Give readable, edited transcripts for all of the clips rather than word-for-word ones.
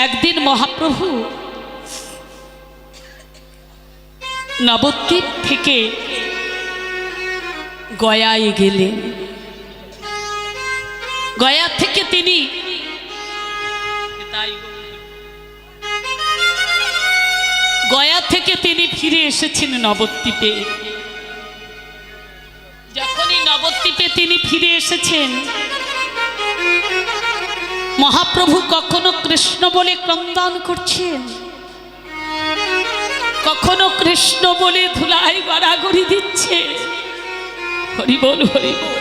একদিন মহাপ্রভু নবদ্বীপ থেকে গয়ায় গেলেন। গয়া থেকে তিনি ফিরে এসেছেন নবদ্বীপে। যখনই নবদ্বীপে তিনি ফিরে এসেছেন, মহাপ্রভু কখনো কৃষ্ণ বলে ক্রন্দন করছেন, কখনো কৃষ্ণ বলে ধুলায় গড়াগড়ি দিচ্ছে। হরি বল, হরি বল।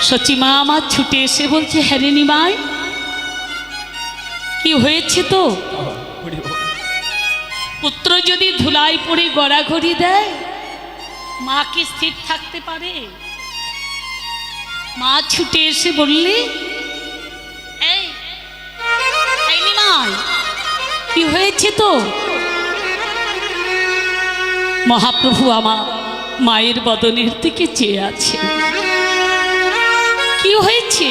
সচিমা আমার ছুটে এসে বলছে, হ্যাঁ রে নিমাই, কি হয়েছে তো? পুত্র যদি ধুলায় পড়ে গড়াগড়ি দেয়, মা কি স্থির থাকতে পারে? মা ছুটে এসে বললে, এই নিমাই, কি হয়েছে তো? মহাপ্রভু আমার মায়ের বদনের দিকে চেয়ে আছে। কি হয়েছে?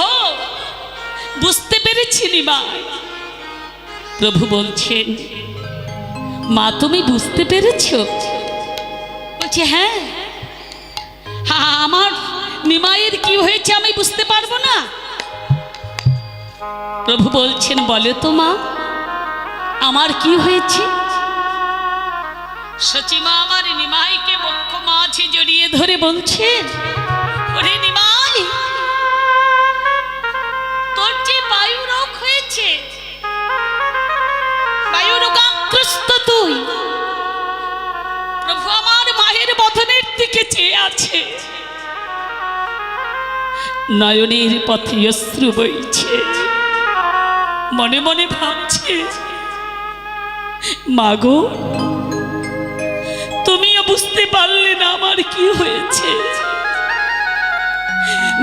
ও বুঝতে পেরেছি নিমাই। প্রভু বলছেন, মা তুমি বুঝতে পেরেছ? বলছে, হ্যাঁ। আমার নিমাইয়ের কি হয়েছে আমি বুঝতে পারবো না? প্রভু বলছেন, বলে তো মা, আমার কি হয়েছে? সচিমা আমার নিমাইকে বক্ষ মাঝে জড়িয়ে ধরে বলছেন, ওরে নিমাই, তোর যে বায়ু রোগ হয়েছে, বায়ু রোগাগ্রস্ত তুই। প্রভু আমার মায়ের বদনের দিকে চেয়ে আছে, নয়নের পথে অশ্রু বইছে, মনে মনে ভাবছে, মাগো তুমিও বুঝতে পারলে না আমার কি হয়েছে।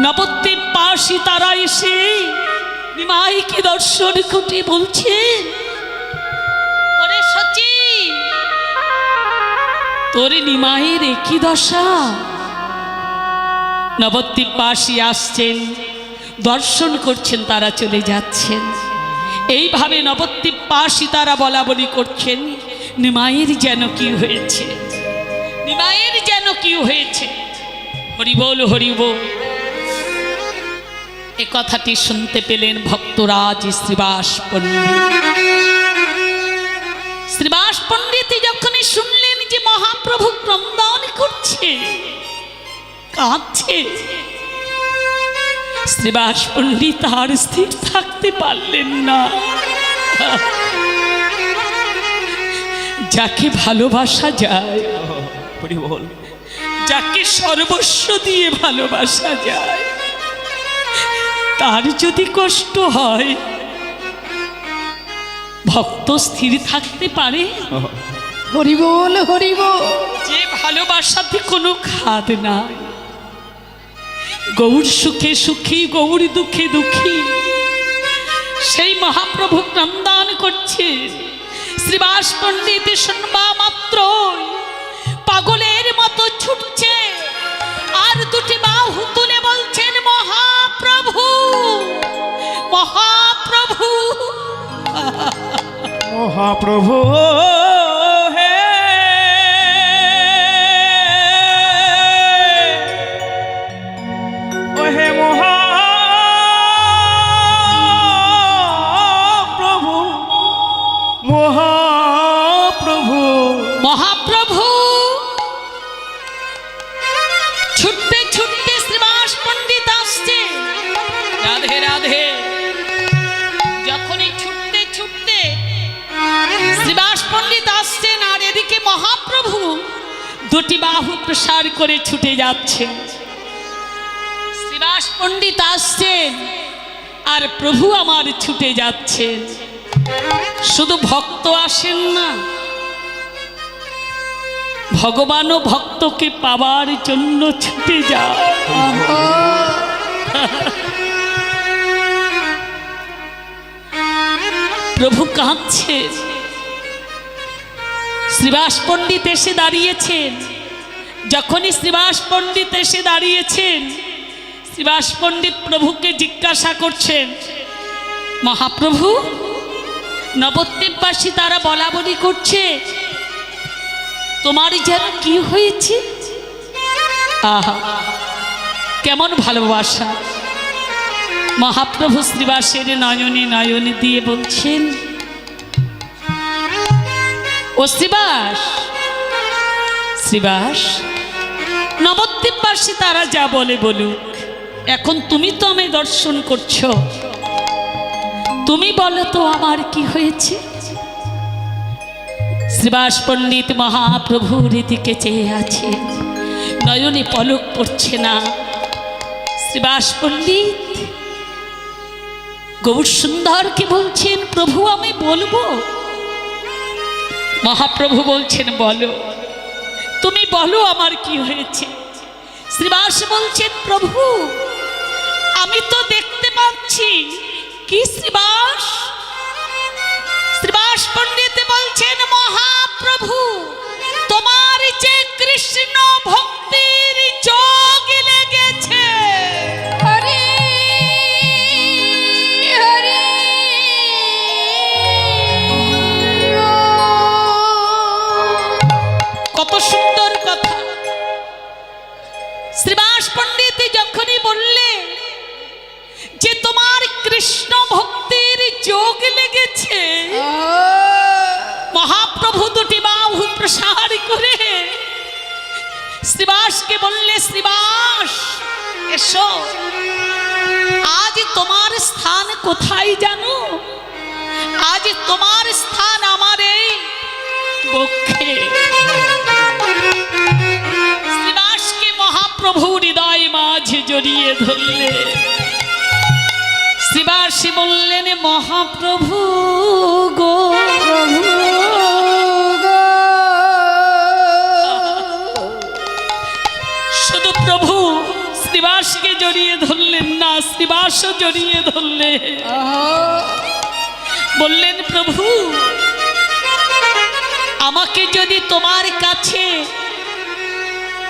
নবদ্বীপ পাশি তারা এসে নিমাইকে দর্শন করে বলছে, ওরে সচিন, তোর নিমাইয়ের একই দশা। নবদ্বীপ পাশি আসছেন, দর্শন করছেন, তারা চলে যাচ্ছেন। এইভাবে নবদ্বীপ পাশি তারা বলা বলি করছেন, নিমাইয়ের যেন কি হয়েছে, নিমাইয়ের যেন কি হয়েছে। হরিবোল, হরিবোল। এ কথাটি শুনতে পেলেন ভক্তরাজ শ্রীবাস পণ্ডিত। শ্রীবাস পণ্ডিত যখনই শুনলেন যে মহাপ্রভু ক্রন্দন করছে, কাঁদছে, শ্রীবাস পণ্ডিত আর স্থির থাকতে পারলেন না। যাকে ভালোবাসা যায়, যাকে সর্বস্ব দিয়ে ভালোবাসা যায়, তার যদি কষ্ট হয়, ভক্ত স্থির থাকতে পারে? হরি বল, হরি বল। যে ভালোবাসাতে কোনো খাদ নাই, গৌর সুখে সুখী, গৌর দুঃখে দুঃখী, সেই মহাপ্রভু ক্রন্দন করছে। শ্রীবাস পণ্ডিত শুনবা মাত্র পাগলের মতো ছুটছে, আর দুটি বাহু তুলে বলছেন, মহাপ্রভু, মহাপ্রভু, মহাপ্রভু, হে ও হে মহাপ্রভু, মহাপ্রভু, মহাপ্রভু। ছুটতে ছুটতে শ্রীবাস পণ্ডিত আসছে। রাধে রাধে। যখনই ছুটতে ছুটতে শ্রীবাস পণ্ডিত আসছেন, আর এদিকে মহাপ্রভু দুটি বাহু প্রসার করে ছুটে যাচ্ছেন। শ্রীবাস পণ্ডিত আসছেন, আর প্রভু আমার ছুটে যাচ্ছেন। শুধু ভক্ত আসেন না, ভগবানও ভক্তকে পাওয়ার জন্য ছুটে যায়। প্রভু কাঁদছে। শ্রীবাস পণ্ডিত এসে দাঁড়িয়েছেন। যখনই শ্রীবাস পণ্ডিত এসে দাঁড়িয়েছেন, শ্রীবাস পণ্ডিত প্রভুকে জিজ্ঞাসা করছেন, মহাপ্রভু, নবদ্বীপবাসী তারা বলা বলি করছে, তোমার যেন কি হয়েছে? আহা, কেমন ভালোবাসা! মহাপ্রভু শ্রীবাসের নয়নে নয়নে দিয়ে বলছেন, ও শ্রীবাস, শ্রীবাস, নবদ্বীপবাসী তারা যা বলে বলুক, এখন তুমি তো আমায় দর্শন করছো, তুমি বলো তো আমার কি হয়েছে? শ্রীবাস পণ্ডিত মহাপ্রভুর দিকে চেয়ে আছে, নয়নে পলক পড়ছে না। শ্রীবাস পণ্ডিত গৌর সুন্দরকে বলছেন, প্রভু আমি বলবো? মহাপ্রভু বলছেন, বলো, তুমি বলো আমার কি হয়েছে। শ্রীবাস বলছেন, প্রভু আমি তো দেখতে পাচ্ছি। কি শ্রীবাস? শ্রীবাস পণ্ডিত বলছেন, মহাপ্রভু তোমার যে কৃষ্ণ ভক্তির যোগ লেগেছে। হরি হরি কত সুন্দর কথা! শ্রীবাস পণ্ডিত যখনই বললে যে তোমার কৃষ্ণ ভক্তির যোগ লেগেছে, মহাপ্রভু দুটি বাহু প্রসার করে শ্রীবাসকে বললে, শ্রীবাস এসো, আজ তোমার স্থান কোথায় জানো? আজ তোমার স্থান আমার এই বক্ষে। শ্রীবাসকে মহাপ্রভু হৃদয় মাঝে জড়িয়ে ধরলে। শ্রীবাসী বললেন, মহাপ্রভু গো, শুধু প্রভু শ্রীবাসকে জড়িয়ে ধরলেন না, শ্রীবাসও জড়িয়ে ধরলে। বললেন, প্রভু আমাকে যদি তোমার কাছে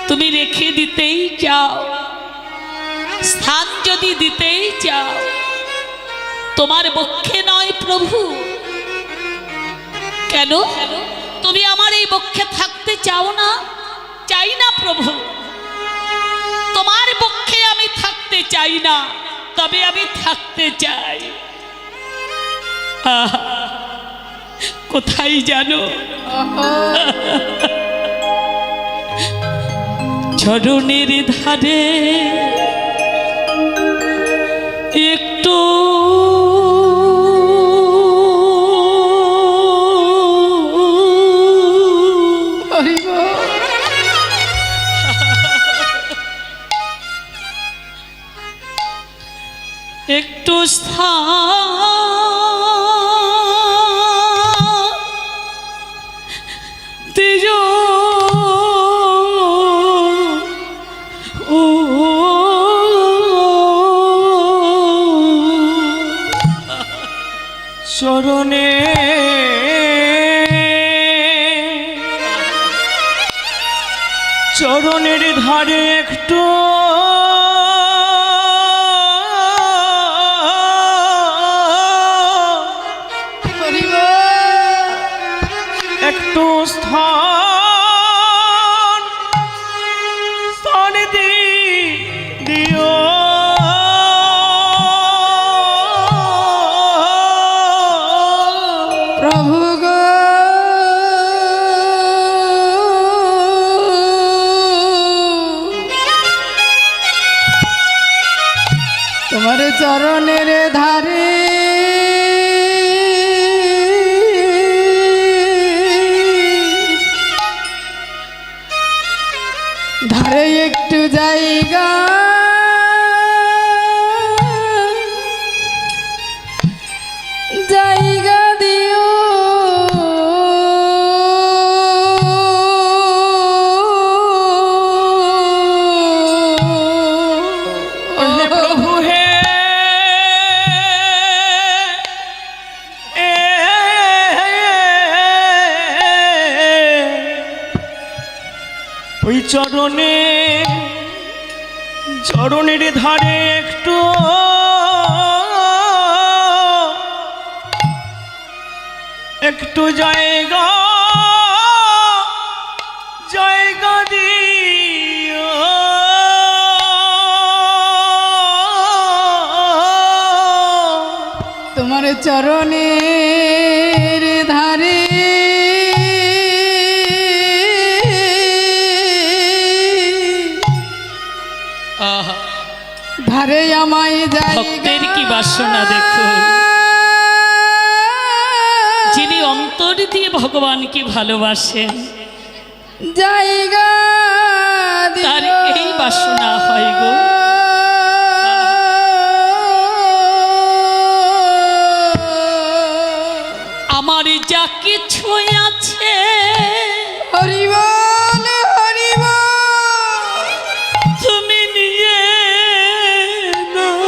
তুমি রেখে দিতেই চাও, স্থান যদি দিতেই চাও, তোমার বক্ষে নয় প্রভু, কেন তুমি আমার এই বক্ষে থাকতে চাও না? চাই না প্রভু, তোমার বক্ষে আমি থাকতে চাই না, তবে আমি থাকতে চাই কোথায় জানো? চরণের ধারে একটু একটু স্থান দিও ও চরণে চরণের ধারে একটু একটু স্থান স্থান দিও প্রভু গো, তোমার চরণের ধারে ধারে একটু জায়গা জায়গা দিও প্রভু হে ওই চরণে চরণের ধারে একটু জায়গা জায়গা দিও। তোমার চরণের ধারে আহা, ধারে আমায় ভক্তের কি বাসনা দেখুন, যিনি অন্তর দিয়ে ভগবানকে ভালোবাসেন জায়গা তার এই বাসনা হয় গো। আমার যা কিছু আছে হরিবল হরিবল তুমি নিয়ে নাও।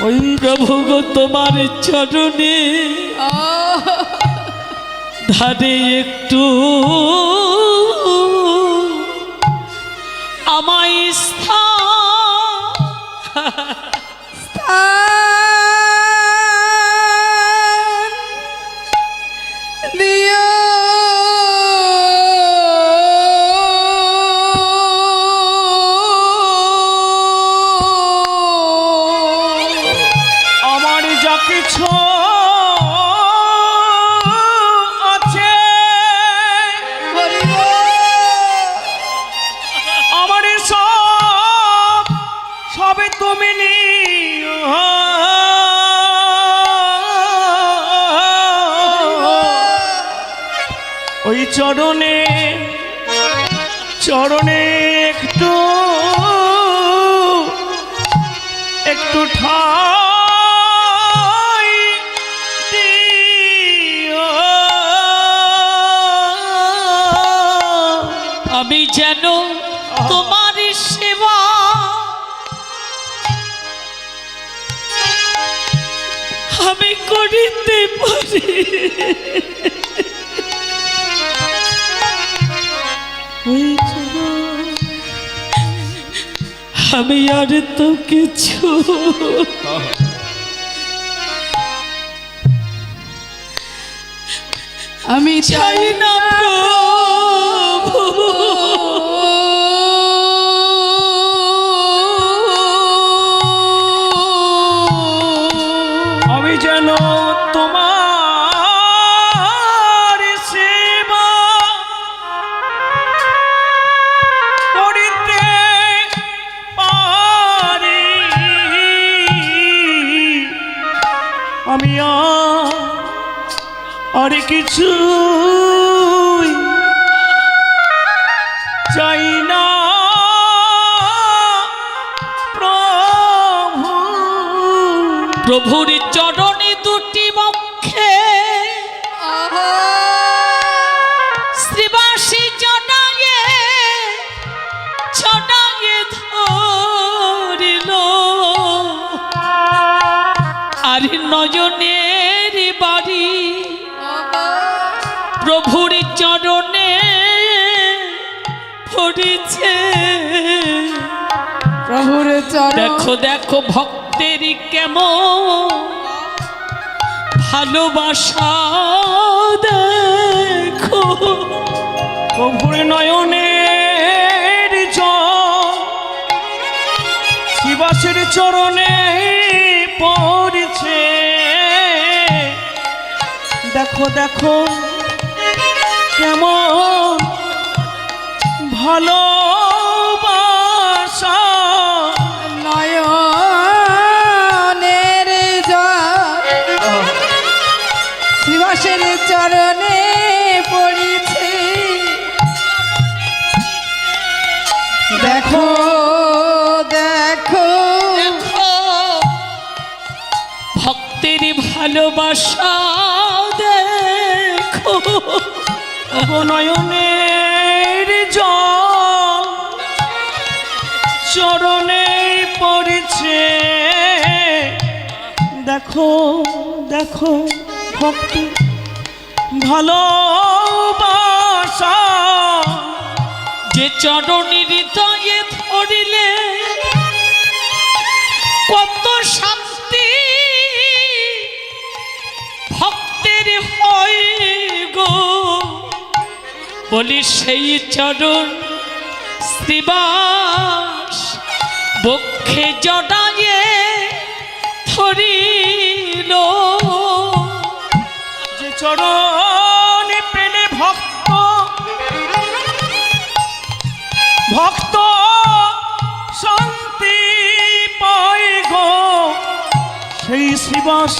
ওই প্রভু গো তোমার চরণে ধারে একটু আমায় দিও। আমার যা কিছু আছে আমার সবে তুমি নিও। ওই চরণে চরণে একটু ঠাই দিও। আমি যেন তোমার সেবা আমি করিতে পারি। আমি আর তো কিছু আমি চাই না প্রভু। আমি যেন তোমার সেবা করিতে পারি। আমি আর কিছু চাই না প্রভু। প্রভুর চরণে দুটি বক্ষে শ্রীবাসী জনাগে ছটাগে ধরিল আর নয়নের বাড়ি প্রভুর চরণে পড়েছে। প্রভুর চরণ দেখো দেখো ভক্তের কেমন ভালোবাসা দেখো। প্রভুর নয়নের জল শিবাসের চরণে পড়েছে। দেখো দেখো কেমন ভালোবাসা নয়নের জল শিবাসের চরণে পড়েছে। দেখো দেখো দেখো ভক্তের ভালোবাসা দেখো। নয়নের জল চরণে পড়েছে। দেখো দেখো ভক্তি ভালোবাসা যে চরণে হৃদয়ে ধরিলে কত শান্তি ভক্তের হয় গো, বলি সেই চরণ শ্রীবাস বক্ষে জড়ায়ে ধরিল। যে চরণে পেলে ভক্ত ভক্ত শান্তি পায় গো, সেই শ্রীবাস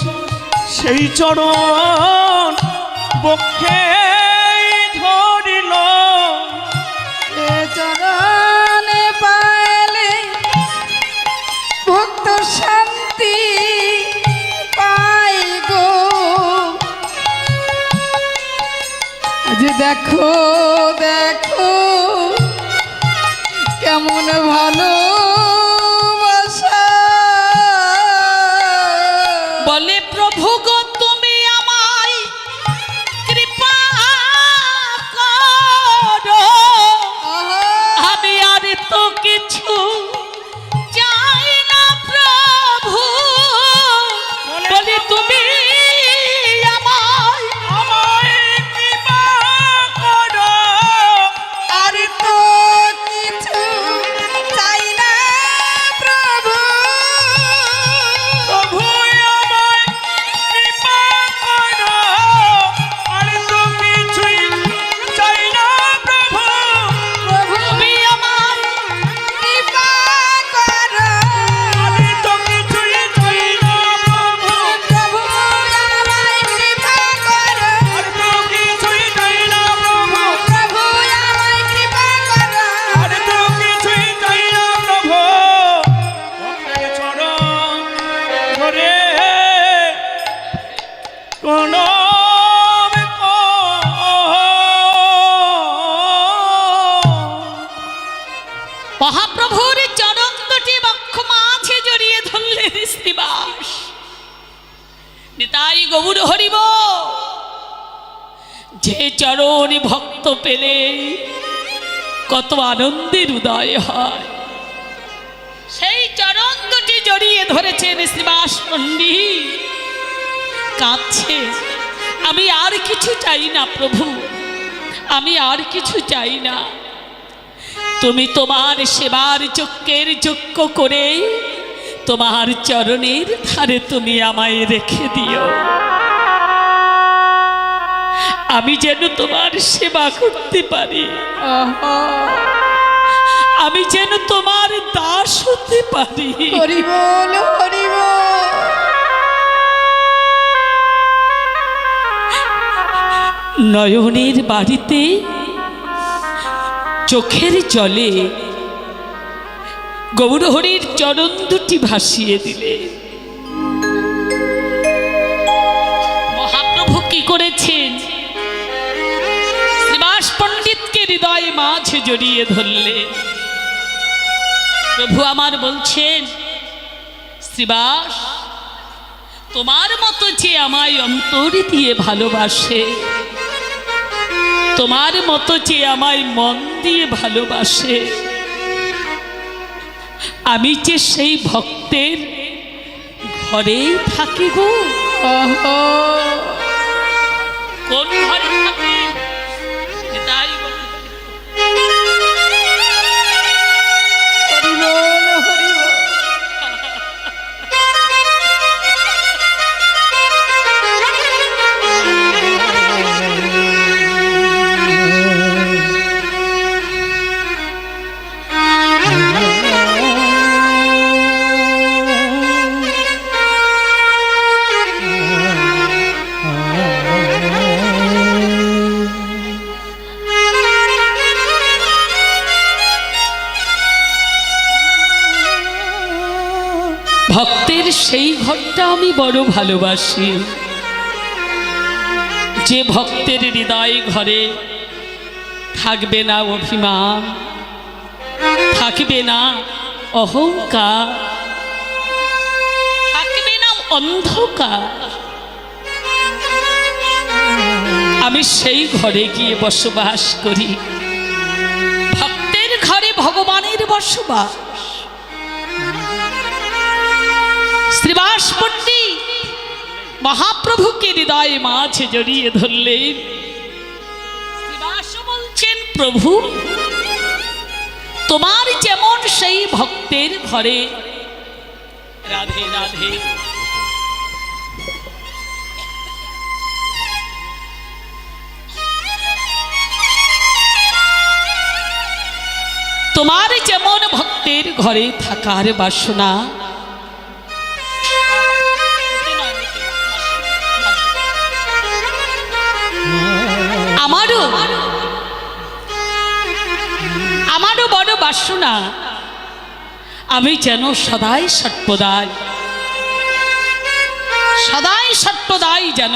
সেই চরণ বক্ষে ধরিল। এ চরণে পাইলে ভক্ত শান্তি পাই গো। আজ দেখো দেখো কেমন ভালোবাসা। বলে প্রভু গো তুমি আমায় কৃপা করো, আমি আর তো কিছু চাই না প্রভু। বলে তুমি আমায় আমায় কৃপা করো, আর তো কিছু চাই না প্রভু। প্রভু আমায় কৃপা করো, আর তো কিছুই চাই না প্রভু। প্রভু তুমি আমায় কৃপা করো, আমি তো কিছুই চাই না প্রভু। প্রভু আমায় কৃপা করো, আর তো কিছুই চাই না প্রভু। প্রভু আমায় কৃপা করো। আর তো কিছুই চাই না প্রভু। ভক্তের চরণ ধরে কোন মহাপ্রভুর চরণ দুটি বক্ষ মাঝে জড়িয়ে ধরলেন শ্রীবাস। নিতাই গৌর হরিব। যে চরণ ভক্ত পেলে কত আনন্দের উদয় হয়, সেই চরণ দুটি জড়িয়ে ধরেছেন শ্রীবাস পণ্ডিত। কাঁদছে, আমি আর কিছু চাই না প্রভু, আমি আর কিছু চাই না। তুমি তোমার সেবার যজ্ঞের যজ্ঞ করে তোমার চরণের ধারে তুমি আমায় রেখে দিও, আমি যেন তোমার সেবা করতে পারি, আমি যেন তোমার দাস হতে পারি। হরি বল হরি বল। নয়নের বাড়িতে চোখের জলে গৌরহরির চরণ দুটি ভাসিয়ে দিলে। মহাপ্রভু কি করেছেন? শ্রীবাস পণ্ডিতকে হৃদয়ে মাঝে জড়িয়ে ধরলে। প্রভু আমার বলছেন, শ্রীবাস তোমার মতো যে আমায় অন্তর দিয়ে ভালোবাসে, তোমার মতো যে আমায় মন দিয়ে ভালোবাসে, আমি যে সেই ভক্তের ঘরেই থাকি গো। কোন ঘরে থাকি? তাই হরি বল হরি বল। ভক্তের সেই ঘরটা আমি বড় ভালোবাসি, যে ভক্তের হৃদয় ঘরে থাকবে না অভিমান, থাকবে না অহংকার, থাকবে না অন্ধকার। আমি সেই ঘরে গিয়ে বসবাস করি। ভক্ত বসবাস। শ্রীবাস পণ্ডিত মহাপ্রভুকে হৃদয়ে মাঝে জড়িয়ে ধরলেন। শ্রীবাস বলছেন, প্রভু তোমার যেমন সেই ভক্তের ঘরে রাধে রাধে তোমার যেমন ভক্তের ঘরে থাকার বাসনা, আমারও বড় বাসনা আমি যেন সদাই সর্বদাই যেন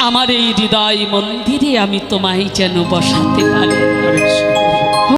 আমার এই হৃদয় মন্দিরে আমি তোমায় যেন বসাতে পারি।